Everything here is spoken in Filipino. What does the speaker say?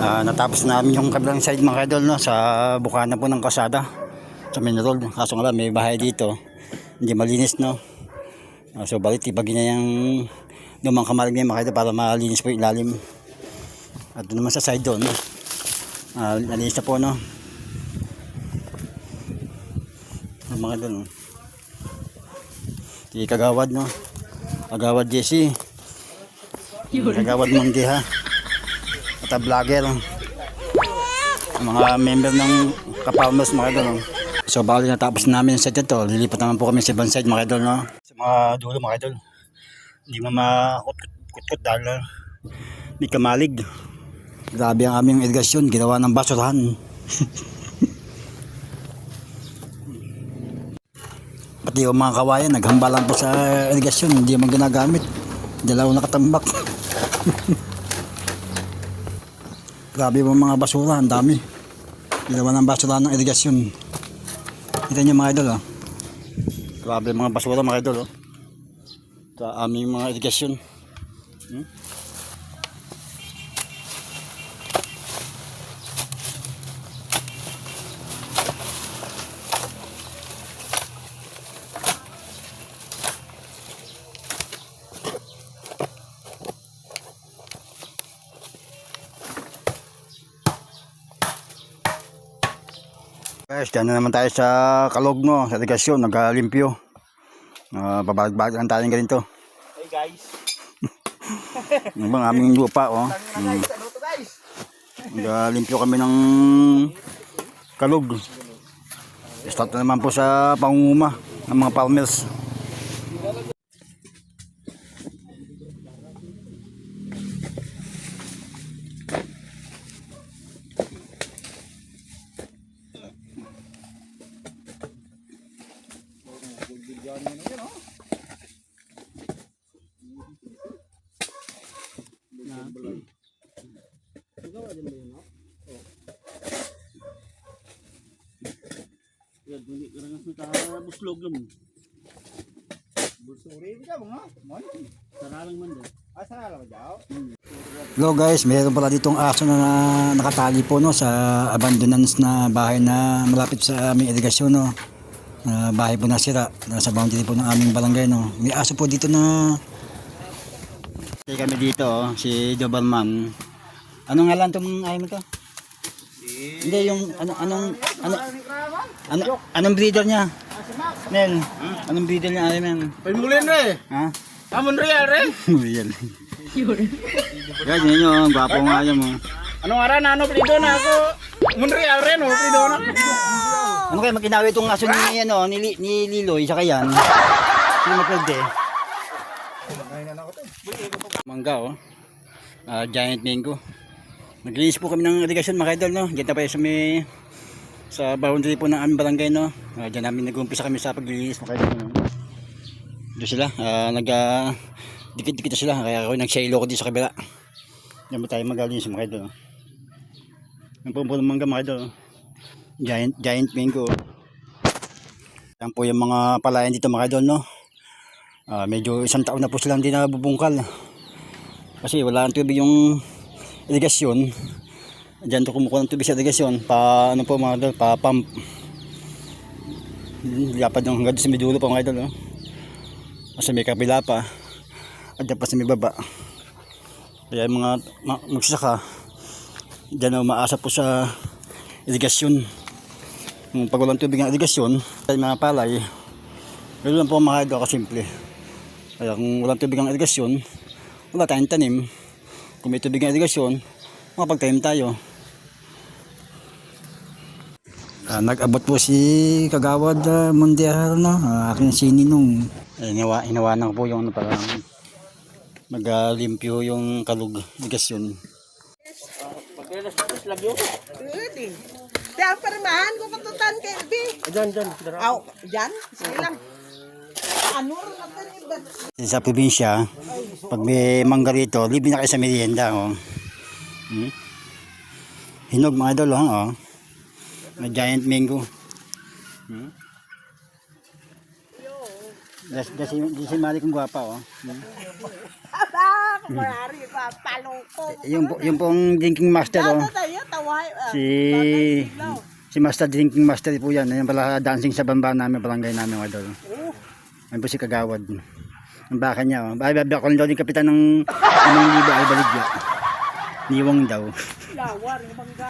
Natapos namin yung kabilang side mga idol, no, sa bukana po ng kasada sa main road. Kaso nga lang, may bahay dito, hindi malinis, no. So balik ibagin na yung lumang kamalig niya mga idol para malinis po yung ilalim. At doon naman sa side doon, nalinis na po, no. Mga idol, no. Si Kagawad, no, Kagawad Jesse, Kagawad Manggi, ha, at vlogger, ang mga member ng Kapalmers mga idol, no. So bali natapos namin sa set ito, lilipat naman po kami sa ibang side mga idol, no. Sa mga dulo mga idol, hindi mo makut-kut dahil may kamalig. Grabe ang aming irigasyon, ginawa ng basurahan. Pati yung mga kawayan naghambalan po sa irigasyon, hindi man ginagamit, dalawang nakatambak. Grabe yung mga basura, ang dami. Ginawa ng basura ng irigasyon. Kita niyo mga idol, oh. Grabe yung mga basura mga idol, oh. Sa aming mga irigasyon. Guys, dyan na naman tayo sa kalog, no, sa irigasyon, nag-limpyo. Babalag-balag lang tayong ganito. Hey guys. Yung bang aming lupa, oh. Nag-limpyo kami ng kalog. Start na naman po sa pangunguma ng mga farmers. Buslog lang. Busuri bisa mga mon. Saralang man daw. Sarala daw. Hello guys, mayroon pala ditong aso na nakatali po, no, sa abandonance na bahay na malapit sa aming irigasyon, no. Bahay po nasira, nasa boundary po ng aming barangay, no. May aso po dito na. Kami dito, oh, si Doberman. Anong ngalan tong ayaw mo to? Hindi, yung anong breeder niya? Mel, anong breeder niya ayaw yan? Pemulin re. Ha? Amon real re. Real. Guys, yun yung gwapo nga yan mo. Anong ara na ano prido na ako? Mun real re no prido na. Ano kaya magkinawi itong aso ni Liloy sa kayan? Sino magpwede? Mangga, oh. Giant mango. Naglinis po kami ng irigasyon mga idol, no. Diyan tayo sa boundary po ng aming barangay, no. Diyan namin nag-umpisa kami sa paglilinis mga idol, no. Doon sila, dikit-dikit na sila, kaya ako nag-silo ko dito sa kabila. Diyan mo tayo mag-alinis mga idol, no. Yan po ng mangga mga idol, no. Giant mango. Yan po yung mga palayan dito mga idol, no. Medyo isang taon na po silang hindi nabubungkal kasi wala ang tubig yung irigasyon. Diyan to kumukuha ng tubig sa irigasyon pa ano po mga idol, pa pump. Lapad ng hanggang sa midulo pa mga idol, no? Kasi may kabila pa at dyan pa sa may baba, kaya yung mga magsasaka diyan umaasa po sa irigasyon. Yung pag walang tubig ng irigasyon ay mga palay, ganoon lang po mga idol, kasimple. Kaya kung walang tubig ng irigasyon, wala tayong tanim. Kung may tubig ng irigasyon, makapagtanim tayo. Nag-abot po si Kagawad Mondial, no, aking sininong. Hinawanan ko po yung parang mag-limpyo yung kalug irigasyon. Pagkilas lagyo. Pwede. Diyan permahan ko patutan kay B. Diyan. Aw, diyan. Sige lang. Ano rin natin iba. Sa probinsya, pag may mangga rito, libre na kayo sa merienda, oh. Hinog mga idol, oh. May giant mango. Dasi mali kong guwapa, oh. Aba, kumarari pa. paloko. Yung pong drinking master, oh. Tayo, taway. Si Master Drinking Master po yan. Yan pala dancing sa bamba namin, barangay namin mga idol. Yan po si Kagawad. Ang baka niya, oh. Bakal daw din kapitan ng libo ay baligya. Niwang daw. Lawar, yung bangga.